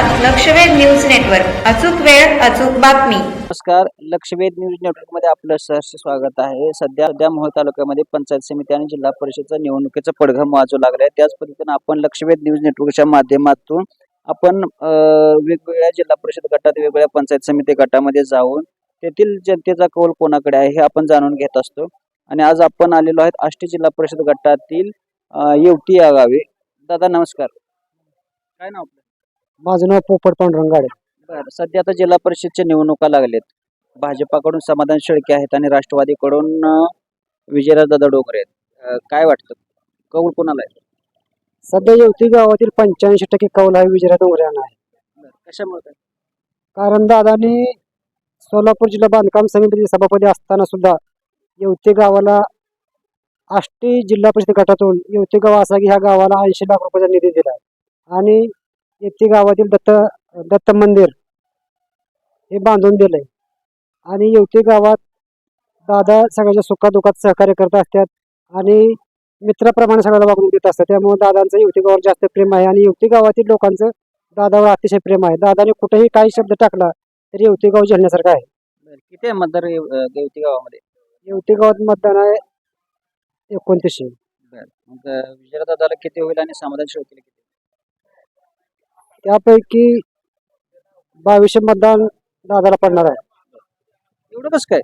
लक्षवेध news network. अचूक वेळ अचूक बातमी. नमस्कार, लक्षवेध न्यूज नेटवर्कमध्ये आपलं सहर्ष स्वागत आहे. सध्या मोहोळ तालुक्यामध्ये पंचायत समिती आणि जिल्हा परिषदच्या निवडणुकीचा पडघम वाजू लागलाय. त्याच पद्धतीने आपण लक्षवेध न्यूज नेटवर्कच्या माध्यमातून आपण वेगवेगळ्या जिल्हा परिषद गटात, वेगवेगळ्या पंचायत समिती गटामध्ये जाऊन तेथील जनतेचा कौल कोणाकडे आहे हे आपण जाणून घेत असतो. आणि आज आपण आलेलो आहेत आष्टी जिल्हा परिषद गटातील येवती या गावी. दादा नमस्कार, काय नाव आपलं? माझं नाव पोपट पांडुरंग गाडे. बरं, सध्या आता जिल्हा परिषदच्या निवडणुका लागलेत. भाजपाकडून समाधान शेळके आहेत आणि राष्ट्रवादीकडून विजयराजदादा डोंगरे आहेत. काय वाटतं, कौल कोणाला आहे? सध्या येवती गावातील 85% कौल आहे विजयराज डोंगरे यांना आहे. कशामुळे? कारण दादांनी सोलापूर जिल्हा बांधकाम समितीचे सभापती असताना सुद्धा येवती गावाला आष्टी जिल्हा परिषद गटातून येवती गाव असा की ह्या गावाला 80 लाख रुपयाचा निधी दिला आणि येवती गावातील दत्त मंदिर हे बांधून दिलंय. आणि येवती गावात दादा सगळ्याच्या सुखादुखात सहकार्य करत असतात आणि मित्राप्रमाणे सगळ्याला वागणूक देत असतात. त्यामुळे दादांचं येवती गावावर जास्त प्रेम आहे आणि येवती गावातील लोकांचं दादावर अतिशय प्रेम आहे. दादाने कुठेही काही शब्द टाकला तरी येवती गाव झेलण्यासारखं आहे. किती आहे मतदार येवती गावामध्ये? येवती गावात मतदान आहे 2900. मग विजयराजदादाला किती होईल आणि समाधान शेळकेला किती? त्यापैकी 2200 मतदान दादाला पडणार आहे. एवढं कसं काय?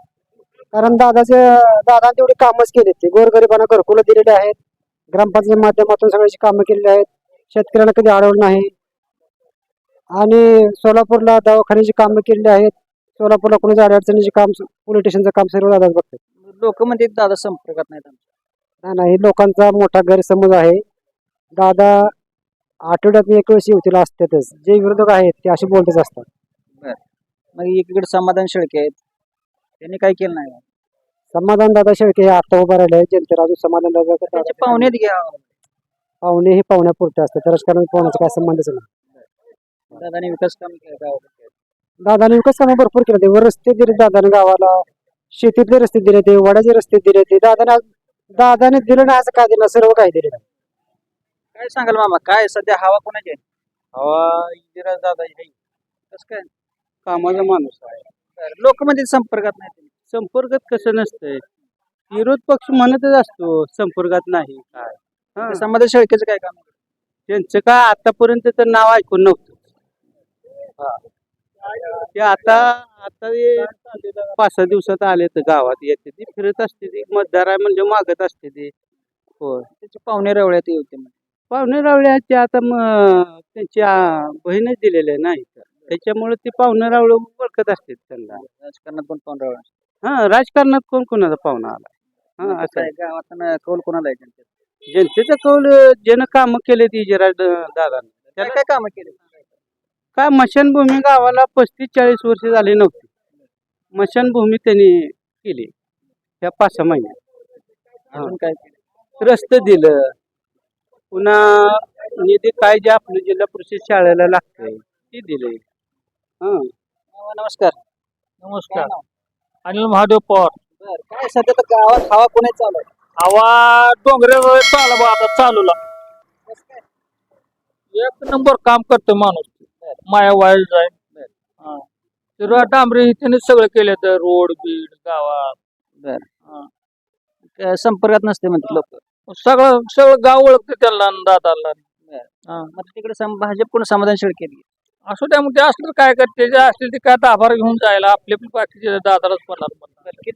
कारण दादाने तेवढी कामच केली. ते गोरगरिबांना घरकुलं दिलेले आहेत, ग्रामपंचायत माध्यमातून सगळ्याची कामं केलेली आहेत, शेतकऱ्यांना कधी अडवलं नाही आणि सोलापूरला दवाखान्याची कामं केलेली आहेत. सोलापूरला कोणाच्या अडचणीचे काम, पोलीस स्टेशनचं काम सर्व दादाच बघतात. लोक म्हणते दादा संपर्कात नाहीत आमच्या. नाही, लोकांचा मोठा गैरसमज आहे. दादा आठवड्यात एक वेळेस येवतीला असतातच. जे विरोधक आहेत ते असे बोलतच असतात. मग एकीकडे समाधान शेळके आहेत, त्यांनी काय केलं नाही. समाधान दादा शेळके हे आता उभा राहिले आहेत. जनतेला अजून समाधान दादा त्याचे पाहुण्यात घ्या. पाहुणे हे पाहुण्यापुरते असतात. राजकारण पाहुण्याचा काय संबंधच नाही. दादाने विकास काम केला. दादाने विकास कामं भरपूर केले. ते रस्ते दिले दादाने गावाला, शेतीतले रस्ते दिले, ते वड्याचे रस्ते दिले. ते दादाने दिलं नाही असं काय दिलं, सर्व काही दिले. काय सांगाल मामा, काय सध्या हवा कोणाची आहे? हवा विजयराजदादा आहे. कसं काय? कामाचा माणूस आहे. लोक म्हणजे संपर्कात नाही. संपर्कात कसं नसतंय, विरोध पक्ष म्हणतच असतो संपर्कात नाही. काय समाधान शेळकेचं काय काम? त्यांचं काय आतापर्यंत तर नाव ऐकून नव्हतं. ते आता 5-6 दिवसात आले तर गावात येते, ती फिरत असते, ती मतदार आहे म्हणजे मागत असते ती. हो, त्याचे पाहुणे रवळ्यात येते. पाहुणे रावळे ते आता त्यांची बहीणच दिलेले नाही, त्याच्यामुळे ते पाहुणे रावळे ओळखत असते त्यांना. राजकारणात पण पाहुणे रवळा. राजकारणात कोण कोणाचा पाहुणा आला. असं आहे. गावात कौल कोणाला आहे जनतेत? जनतेचा कौल ज्यानं कामं केले ती दादांनी. त्याला काय कामं केली? काय मशानभूमी गावाला 35-40 वर्ष झाली नव्हती. मशानभूमी त्यांनी केली त्या 5-6 महिन्यात. अजून काय केलं? रस्ते दिलं, पुन्हा निधी काय जे आपल्या जिल्हा परिषद शाळेला लागतंय ते दिले. नमस्कार. नमस्कार, अनिल महादेव पवार. काय सध्या तर गावात हवा कोणाची चालू आहे? हवा डोंगरे चालू बा, आता चालूला एक नंबर काम करतो माणूस. माया वाईज आहे. डांबरी त्याने सगळं केलं, तर रोड बीड गावात. संपर्कात नसते म्हणते लोक. सगळं गाव ओळखते त्याला दादाला. मग तिकडे भाजपकडून समाधान शेळके असं त्या मग ते असलं काय करते, जे असले ते काय दाभार घेऊन जायला आपले बाकीचे दादालाच पडणार.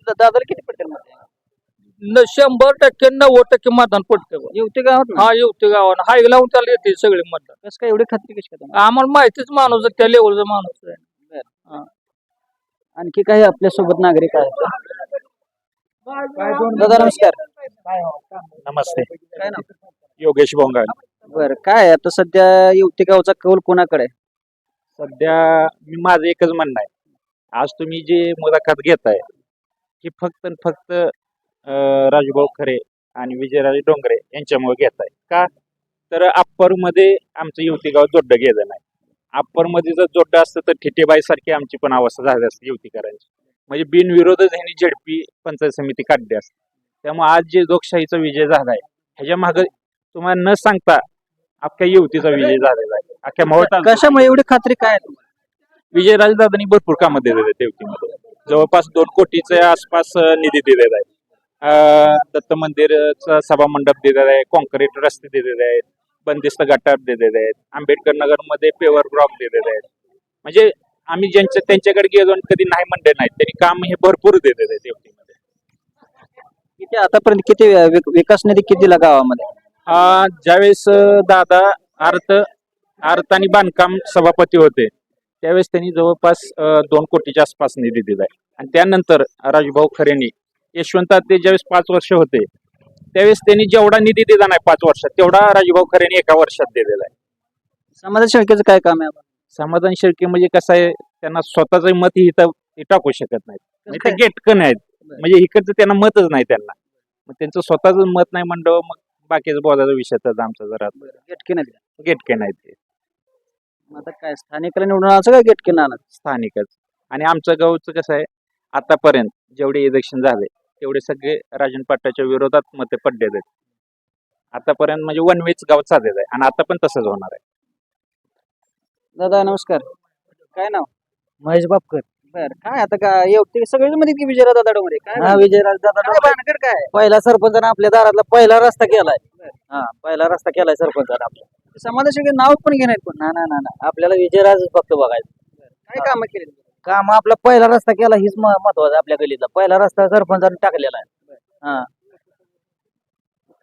दादाला किती पडतील मग? 100% 90% मतदान पडते. येवती गावात? हा, येवती गावानं हाय लावून त्याला येते सगळे मतदान. कसं काय एवढी खात्री कशी काय? आम्हाला माहितीच माणूस त्या लेवलचा माणूस आहे. आणखी काही आपल्या सोबत नागरिक आहेत? दादा नमस्कार. नमस्ते, काय नाव? योगेश बोंगाल. बरं, काय आता सध्या येवती गावचा कौल कोणाकडे आहे? सध्या माझं एकच म्हणणं आहे, आज तुम्ही जे मुलाखत घेताय की फक्त राजूभाऊ खरे आणि विजयराज डोंगरे यांच्यामुळे घेताय का? तर अप्परमध्ये आमचं येवती गाव जोडलं गेलं नाही. अप्परमध्ये जर जोडलं असतं तर ठिटेबाई सारखी आमची पण अवस्था झाली असते येवतीकरांची. म्हणजे बिनविरोधच ह्यांनी झेडपी पंचायत समिती काढली असते. त्यामुळे आज जे लोकशाहीचा विजय झालाय ह्याच्या मागे तुम्हाला न सांगता अख्ख्या युवतीचा विजय झालेला आहे अख्ख्या मोहोळ तालुक्यात. कशामुळे एवढी खात्री काय आहे तुम्हाला? विजयराजदादांनी भरपूर कामं दिलेले आहेत युवतीमध्ये. जवळपास 2 कोटीच्या आसपास निधी दिलेला आहे. दत्त मंदिरचा सभा मंडप दिलेला आहे, कॉन्क्रीट रस्ते दिलेले आहेत, बंदिस्त गटार दिलेले आहेत, आंबेडकर नगर मध्ये पेवर ब्लॉक दिलेले आहेत. म्हणजे आम्ही त्यांच्याकडे गेलो आणि कधी नाही म्हणले नाहीत, त्यांनी काम हे भरपूर दिलेले आहेत युवतीमध्ये. किती आतापर्यंत किती विकास निधी किती दिला गावामध्ये? ज्यावेळेस दादा अर्थ आणि बांधकाम सभापती होते त्यावेळेस त्यांनी जवळपास 2 कोटीच्या आसपास निधी दिलाय. आणि त्यानंतर राजूभाऊ खरेंनी यशवंतात ते ज्यावेळेस 5 वर्ष होते त्यावेळेस त्यांनी जेवढा निधी दिला नाही 5 वर्षात तेवढा राजूभाऊ खरेंनी 1 वर्षात दिलेला आहे. समाधान शेळकेचं काय काम आहे? समाधान शेळके म्हणजे कसं आहे, त्यांना स्वतःच मत ही टाकू शकत नाहीत, म्हणजे ते गेटकन आहेत, म्हणजे इकडचं त्यांना मतच नाही त्यांना. मग त्यांचं स्वतःच मत नाही म्हणलं मग बाकीचं बोलायचा विषय तर आमचा जरा गेटके नाहीत ते आता काय स्थानिकला निवडून आणायचं काय गेटके आणत? स्थानिकच. आणि आमचं गावचं कसं आहे, आतापर्यंत जेवढे इलेक्शन झाले तेवढे सगळे राजन पाटलाच्या विरोधात मते पडलेले आहेत. आतापर्यंत म्हणजे वन वेच गाव चाललेलं आहे आणि आता पण तसंच होणार आहे. दादा नमस्कार, काय नाव? महेश बापकर. बर, काय आता काय येवते सगळेच मध्ये की विजयराज दादा डोंगरे काय हा, विजयराज दादा काय भानगड काय? पहिला सरपंचानं आपल्या दारातला पहिला रस्ता केलाय. पहिला रस्ता केलाय सरपंचानं आपल्या. समाधान शेळके नाव पण घेणार कोण? ना आपल्याला विजयराज फक्त बघायचं. काय कामं केली? काम आपला पहिला रस्ता केला हीच महत्वाचं आहे. आपल्या गलीचा पहिला रस्ता सरपंचाने टाकलेला आहे.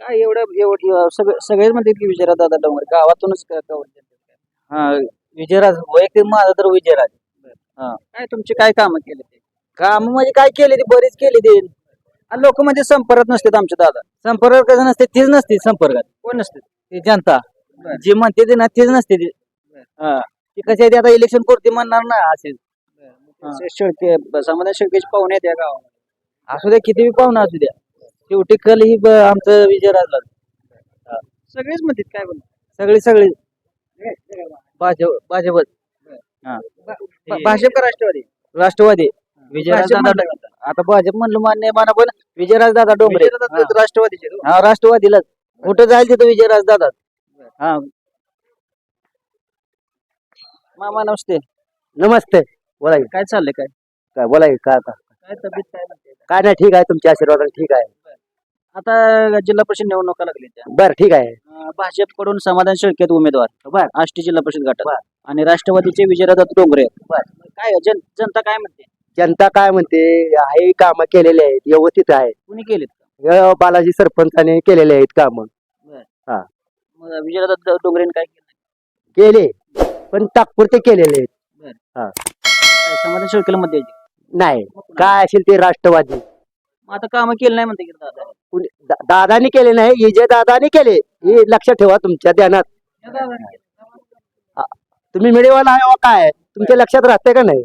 काय एवढं सगळेच म्हणतात की विजयराज दादा डोंगरे गावातूनच हा, विजयराज वैयक्तिक माझा तर विजयराज. काय तुमचे काय कामं केले ते? काम म्हणजे काय केले ते बरेच केले ते. लोक म्हणजे संपर्कात नसतात आमचे दादा. संपर्क कसं नसते तीच नसते संपर्कात. कोण नसते? ती जनता बरं. जी म्हणते ते ना तीच नसते ती. ती कशी आहे ती आता इलेक्शन पुरती म्हणणार ना असेल. शेळके समाधान शेळकेचे पाहुणे आहेत या गावात. असू द्या किती पाहुणा असू द्या शेवटी कल ही आमचं विजयराजला. सगळेच म्हणतात काय बोल सगळी भाजपच. भाजप का राष्ट्रवादी? राष्ट्रवादी विजयराज भाजप दादा. आता भाजप म्हणलं मान्य माना पण विजयराज दादा डोंगरे. राष्ट्रवादीचे हा, राष्ट्रवादीलाच कुठं जाईल तिथं विजयराज दादा. हा, मामा नमस्ते. नमस्ते. बोला की. काय चाललंय काय? काय बोला की, काय आता काय तब्येत काय म्हणते? काय नाही ठीक आहे तुमच्या आशीर्वादाने ठीक आहे. आता जिल्हा परिषद निवडणुका लागली त्या बरं ठीक आहे. भाजपकडून समाधान शेळके आहेत उमेदवार बर आष्टी जिल्हा परिषद गटात आणि राष्ट्रवादीचे विजयराज डोंगरे आहेत. काय जनता काय म्हणते? जनता काय म्हणते आहे काम केलेले आहेत व्यवस्थित आहे. कुणी केलेत? बालाजी सरपंचाने केलेले आहेत काम मग विजयराज डोंगरेने काय केलं? केले पण तात्पुरते केलेले आहेत. काय समाधान शेळकेला मध्ये नाही काय असेल ते राष्ट्रवादी. मग आता काम केलं नाही म्हणते की दादा. दादानी केले नाही विजय दादानी केले हे लक्षात ठेवा तुमच्या ध्यानात. तुम्ही मिळेवाला आहे वा काय तुमच्या लक्षात राहते का नाही?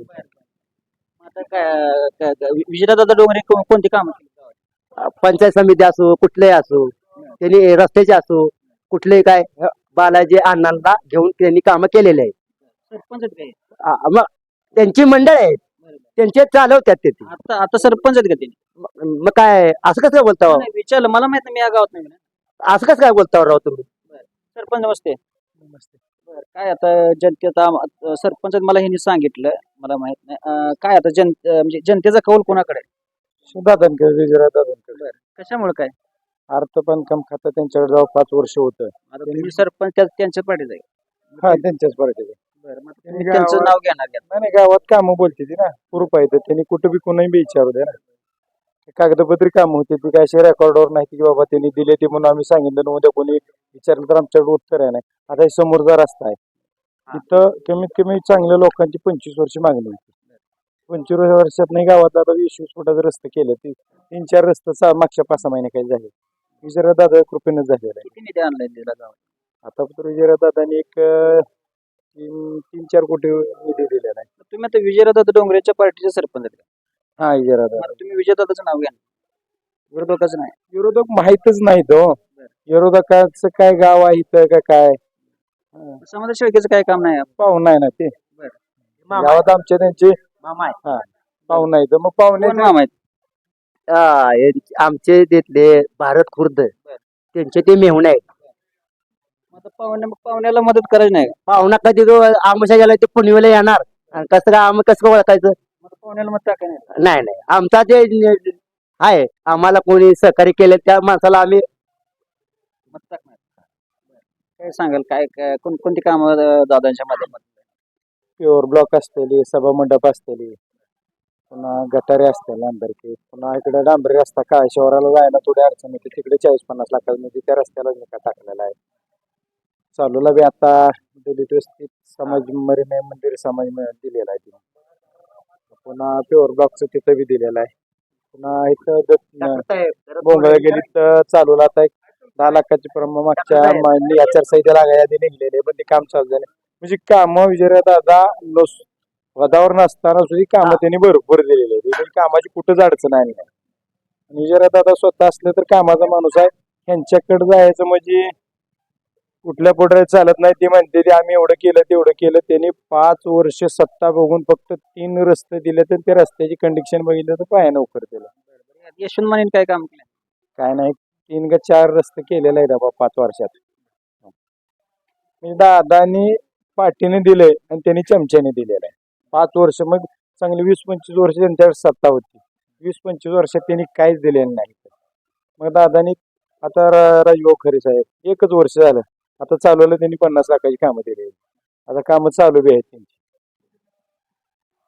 आता काय विजयराज डोंगरे कोणती काम केली? पंचायत समिती असो कुठलेही असो त्यांनी रस्त्याचे असो कुठलेही काय बालाजी अण्णांना घेऊन त्यांनी कामं केलेले आहेत. सरपंच आहेत काय? मग त्यांची मंडळ आहेत त्यांचे चालवतात ते. आता सरपंच आहेत का ते? मग काय असं कसं काय बोलता हो? विचारलं मला माहित नाही मी या गावात नाही ना. असं कसं काय बोलता हो राव तुम्ही? सरपंच नमस्ते. काय आता जनतेचा सरपंच मला ह्यांनी सांगितलं मला माहित नाही. काय आता म्हणजे जनतेचा कौल कोणाकडे? दादांकडे विजयराज दादांकडे. कशामुळे काय? अर्थ बांधकाम खातं त्यांच्याकडे जाऊ 5 वर्ष होतं. आता तुम्ही सरपंच त्यांच्या पाठीत आहे. हा त्यांच्याच पार्टीचे. तुम्ही त्यांचं नाव घेणार घ्या. नाही गावात कामं बोलते ती ना प्रूफ आहे तर त्यांनी कुठं बी कोणाही बी विचारू द्या ना. कागदपत्री काम होते ती काय अशी रेकॉर्डवर नाही की बाबा त्यांनी दिले ते म्हणून आम्ही सांगितलं उद्या कोणी विचारलं तर आमच्याकडे उत्तर आहे नाही. आता हे समोरचा रस्ता आहे तिथं कमीत कमी चांगल्या लोकांची 25 वर्ष मागणी होती. 25 वर्षात नाही गावात आता 20 फुटाचे रस्ते केले ते 3-4 रस्ते मागच्या 5-6 महिने काही झाले. विजयराज दादा कृपेने झालेला आहे. किती निधी आणलाय दिला गावात? आता विजयराज दादांनी एक 3-4 कोटी निधी दिलेला आहे. तुम्ही आता विजयराज डोंगरेच्या पार्टीचे सरपंच आहेत का? हा विजयराज मग तुम्ही विजयदादाचं नाव घ्या. विरोधकाचं नाही. विरोधक माहितच नाही तो विरोधकाचं काय गाव आहे इथं का काय समाधान शेळकेचं काय काम नाही? पाहुणा आहे ना ते गावात आमच्या त्यांचे पाहुणा आहे तर मग पाहुणे कोण मामा आहेत? आमचे तिथले भारत खुर्द त्यांचे ते मेहुणे आहेत. पाहुण्याला मदत करायची नाही का? पाहुणा कधी तो आमच्या गेला ते पुणेला येणार आणि कसं काय आम्ही कसं ओळखायचं. मग पाहुण्याला मत टाकाय नाही. नाही नाही आमचा जे आहे आम्हाला कोणी सहकार्य केले त्या माणसाला आम्ही मत टाकणार. काय सांगाल कोणती कामं दादांच्या माध्यमातून? प्युअर ब्लॉक असलेली सभा मंडप असलेली पुन्हा गटारे असतील डांबरके पुन्हा इकडे डांबरी रस्ता काय शहराला जायला थोडी अडचण येते तिकडे 40-50 लाखाचा निधी त्या रस्त्याला निकाल टाकलेला आहे. चालूला बी आता दलित वस्तीत समाज मरीने मंदिर समाज दिलेला आहे तिने. पुन्हा प्युअर ब्लॉकचं तिथं बी दिलेलं आहे. पुन्हा इथं बोंगळ गेली तर चालूला आता एक 10 लाखाची प्रमाण मागच्या आचारसंहिता लागायला आधी निघलेले पण ते काम चालू झाले. म्हणजे कामं विजय दादा पदावर नसताना सुद्धा कामं त्यांनी भरपूर दिलेली आहेत. म्हणजे कामाची कुठंच अडचण आली नाही. आणि विजय दादा स्वतः असले तर कामाचा माणूस आहे. ह्यांच्याकडे जायचं म्हणजे कुठल्या पुढे चालत नाही. ते म्हणते ते आम्ही एवढं केलं तेवढं केलं. त्यांनी 5 वर्ष सत्ता बघून फक्त 3 रस्ते दिले तर ते रस्त्याची कंडिशन बघितलं तर पायानं उकरतेलं. यशवंत मानेने काय काम केलं? काय नाही 3 का 4 रस्ते केलेले आहेत बाबा 5 वर्षात. म्हणजे दादानी पाठीने दिले आणि त्यांनी चमच्याने दिलेलं आहे. 5 वर्ष मग चांगली 20-25 वर्ष त्यांच्यावर सत्ता होती. 20-25 वर्षात त्यांनी काहीच दिलेलं नाही. मग दादानी आता राजभाऊ खरे साहेब 1च वर्ष झालं आता चालवलं त्यांनी 50 लाखाची कामं दिली. आता कामं चालू बी आहेत त्यांची.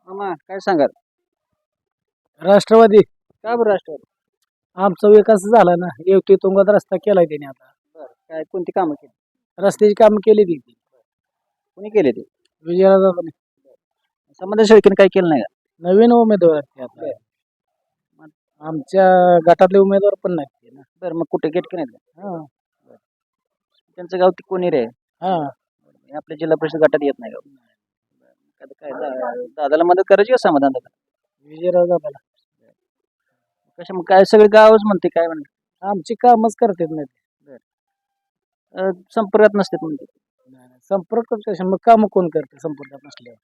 मामा काय सांगाल? राष्ट्रवादी का बरं राष्ट्रवादी? आमचा विकास झाला ना. येवती तुंगात रस्ता केलाय त्याने आता. काय कोणती कामं केली? रस्त्याची कामं केली ती कोणी केले ते? विजयदादाने. समाधान शेळकेने काय केलं नाही का? नवीन उमेदवार आहेत ते आता. आमच्या गटातले उमेदवार पण नाही ना. बरं मग कुठे गेट नाही का? हा त्यांचं गाव ते कोणी रे? हा आपल्या जिल्हा परिषद गटात येत नाही गाव. आता काय दादाला मदत करायची का समाधान दादा? विजयदादाला कशा मग काय सगळे गावच म्हणते काय म्हणते आमची कामच करतात नाही. संपर्कात नसते म्हणते. संपर्क कशा मग काम कोण करते संपर्कात नसल्यावर.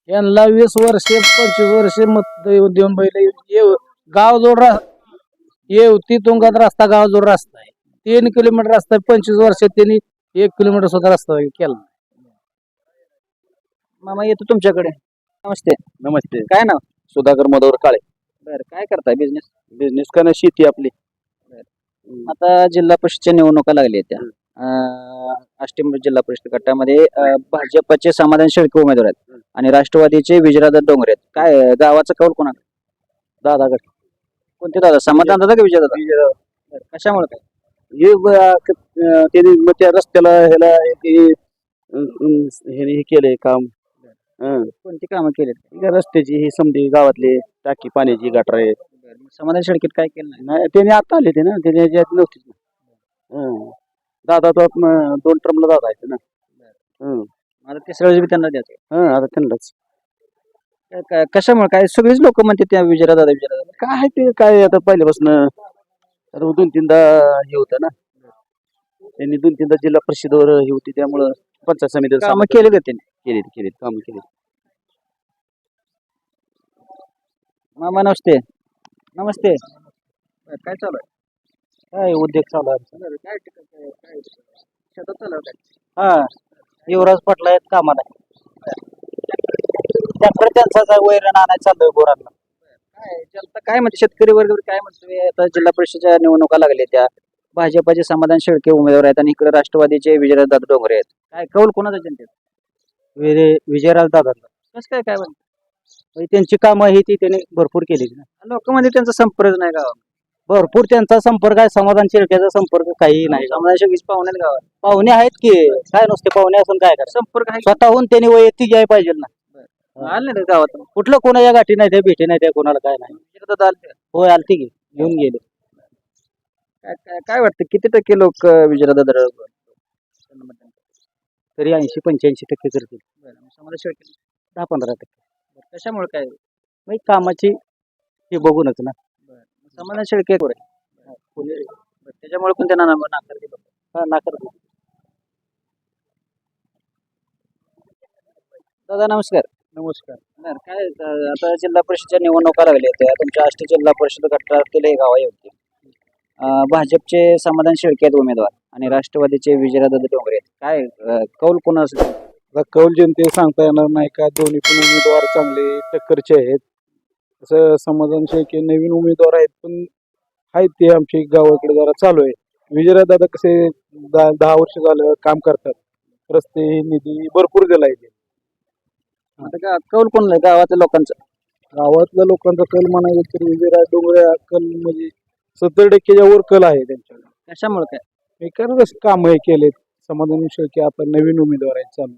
यांना 20 वर्षे 25 वर्षे मत देऊन बैल गाव जोड येवती तुंगात रस्ता गाव जोड रस्ता आहे. 3 किलोमीटर रस्ता 25 वर्षात त्यांनी 1 किलोमीटर सुद्धा रस्ता केला. मामा येतो तुमच्याकडे. नमस्ते. नमस्ते. काय नाव? सुधाकर मधोर काळे. बरं काय करताय बिझनेस? बिझनेस का नाही शेती आपली. आता जिल्हा परिषदच्या निवडणुका लागल्या त्या आष्टी जिल्हा परिषद गटामध्ये भाजपचे समाधान शेळके उमेदवार आहेत आणि राष्ट्रवादीचे विजयदादा डोंगरे आहेत. काय गावाचा कौल कोणा? दादागड. कोणते दादा? समाधान दादा का विजयदादा? कशामुळे काय? त्यांनी मग त्या रस्त्याला ह्याला हे केलंय काम. कोणती कामं केली? रस्त्याची ही समधी गावातली टाकी पाण्याची गटार आहे. समाधान शेळकेत काय केलं नाही? नाही त्याने आता आले ते ना त्याने याच्यात नव्हतीच ना. दादा तो 2 टर्मला दादा आहे ना. मला तिसऱ्या वेळेस बी त्यांना द्यायचं. आता त्यांनाच कशामुळे काय सगळीच लोक म्हणते त्या विजयदादा विजयदादा. काय ते काय आता पहिल्यापासून 2-3दा हे होतं ना. त्यांनी 2-3दा जिल्हा परिषदेवर हे होती त्यामुळं पंचायत समिती कामं केले का त्यांनी? केली काम केली. मामा नमस्ते. नमस्ते. काय चालू आहे? काय उद्योग चालू आहे. काय शेतात चालू आहे? हा युवराज पाटला आहेत कामाला. ट्रॅक्टर त्यांचा वैरण आणायला चाललोय बोरांना. काय जनता काय म्हणते? शेतकरी वर्ग काय म्हणतोय? आता जिल्हा परिषदेच्या निवडणुका लागल्या त्या भाजपाचे समाधान शेळके उमेदवार आहेत आणि इकडे राष्ट्रवादीचे विजयदादा डोंगरे आहेत. काय कौल कोणाचा जनतेत? विजयराज दादा कसं काय काय म्हणते? त्यांची कामं ही ती त्यांनी भरपूर केली ना. लोक म्हणजे त्यांचा संपर्क नाही गावात. भरपूर त्यांचा संपर्क आहे. समाधान शेळक्याचा संपर्क काही नाही. समाधान शेळके पाहुण्यात गावात पाहुणे आहेत की काय नुसते पाहुणे असून काय करायचं. संपर्क आहे. स्वतःहून त्यांनी वैयक्तिक याय पाहिजे ना. आले नाही गावात. कुठलं कोणाच्या गाठी नाही त्या भेटी नाही त्या कोणाला काय नाही. विजयदादा आले. होय आलती की घेऊन गेले. काय वाटतं किती टक्के लोक विजयदादा तरी 80-85% करतील. समाधान शेळके 10-15%. कशामुळे काय? मग कामाची हे बघूनच ना. समाधान शेळके त्याच्यामुळे पण त्यांना नाकार दिला. हा नाकार. दादा नमस्कार. नमस्कार. काय आता जिल्हा परिषदच्या निवडणुका लागल्या होत्या तुमच्या आष्टी जिल्हा परिषद गटातील एक गाव होती. भाजपचे समाधान शेळके आहेत उमेदवार आणि राष्ट्रवादीचे विजयदादा डोंगरे आहेत. काय कौल कोण असेल? आता कौल जनते सांगता येणार नाही का, दोन्ही पण उमेदवार चांगले टक्करचे आहेत. तसं समाधान शेळके नवीन उमेदवार आहेत, पण आहेत ते आमच्या गावाकडे जरा चालू आहे. विजयदादा कसे 10 वर्ष झालं काम करतात, रस्ते निधी भरपूर दिला आहे. आता कौल कोण आहे गावातल्या लोकांचा? गावातल्या लोकांचा कल म्हणायला तर विजयराज डोंगरे हा कल म्हणजे 70% वर कल आहे त्यांच्याकडे. कशामुळे काय? एखादं काम हे केलेत. समाधान शेळके आता नवीन उमेदवार आहेत चालू.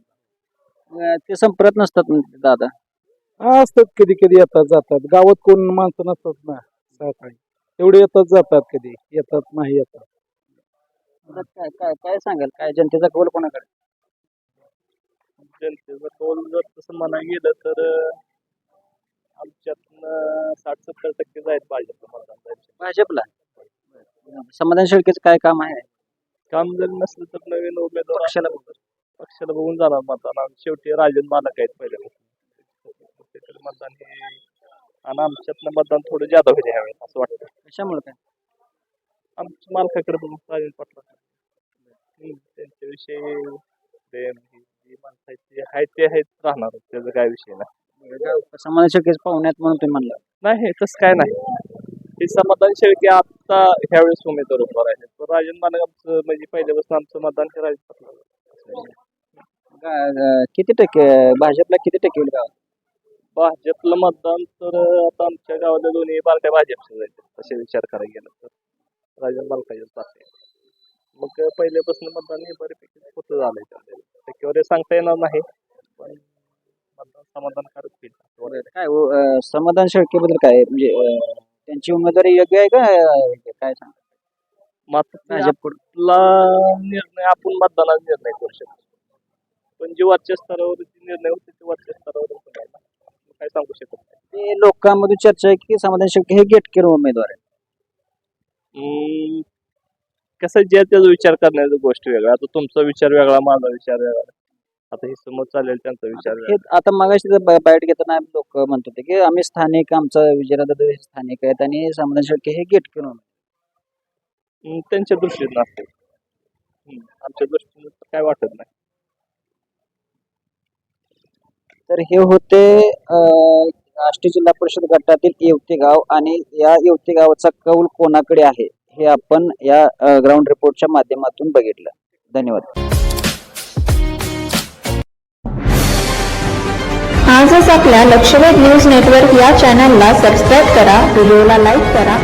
ते संपर्क नसतात म्हणजे दादा. हा असतात, कधी कधी येतात जातात. गावात कोण माणसं नसतात ना सकाळी, तेवढे येतात जातात, कधी येतात नाही येतात. आता काय काय काय सांगाल, काय जनतेचा कौल कोणाकडे? जनतेचा कौल जर तसं म्हणायला गेलं तर आमच्यातनं 60-70% आहेत भाजपला मतदान द्यायचे. भाजपला. समाधान शेळकेचं काय काम आहे? काम जर नसलं तर नवीन उमेदवार पक्षाला बघून जाणार मतदान. आणि शेवटी राजन मालक आहेत पहिल्यापासून मतदान हे, आणि आमच्यातलं मतदान थोडं जादा होईल ह्यावेळेस असं वाटतं. कशामुळे काय? आमच्या मालकाकडे बघून राजन पाटला त्यांच्याविषयी प्रेम ही माणसाची आहेत ते आहेत राहणार, त्याचा काय विषय नाही. समाधान शेळकेच पाहुण्यात म्हणून तुम्ही म्हणलं. नाही तसं काय नाही. हे समाधान शेळके आता ह्यावेळेस उमेदवार उभा राहिले, तर राजन मालक आमचं म्हणजे पहिल्यापासून आमचं मतदान हे राजन पाटला. किती टक्के भाजपला किती टक्के होईल गावात? भाजपला मतदान तर आता आमच्या गावातल्या दोन्ही पार्ट्या भाजपच्या जायचे तसे विचार करायला गेलं तर राजन मालकाचेच पार्टी. मग पहिल्यापासून मतदान हे बऱ्यापैकी होतं झालंय. टक्केवारी सांगता येणार नाही, पण मतदान समाधानकारक होईल. काय समाधान शेळकेबद्दल काय म्हणजे त्यांची उमेदवारी योग्य आहे का काय सांग? मात्र भाजपला निर्णय आपण मतदानाचा निर्णय करू शकतो, पण जे वरच्या स्तरावर निर्णय होते ते वरच्या स्तरावर काय सांगू शकत नाही. ते लोकांमध्ये चर्चा आहे की समाधान शेळके हे गेटकेर उमेदवार आहे. कसं जे त्याचा विचार करण्याचा गोष्ट वेगळा. आता तुमचा विचार वेगळा, माझा विचार वेगळा. आता हे समोर चालेल त्यांचा विचार हे आता मगाशी बाईट घेताना लोक म्हणत होते की आम्ही स्थानिक, आमचा विजयदादा स्थानिक आहेत आणि समाधान शेळके हे गेटकेर उमेदवार. त्यांच्या दृष्टीने असते, आमच्या दृष्टीने काय वाटत नाही. तर हे होते आष्टी जिल्हा परिषद गटातील येवते गाव, आणि या येवते गावाचा कौल कोणाकडे आहे हे आपण या ग्राउंड रिपोर्टच्या माध्यमातून बघितलं. धन्यवाद. आजच आपल्या लक्षवेध न्यूज नेटवर्क या चॅनलला सबस्क्राईब करा, व्हिडिओला लाईक करा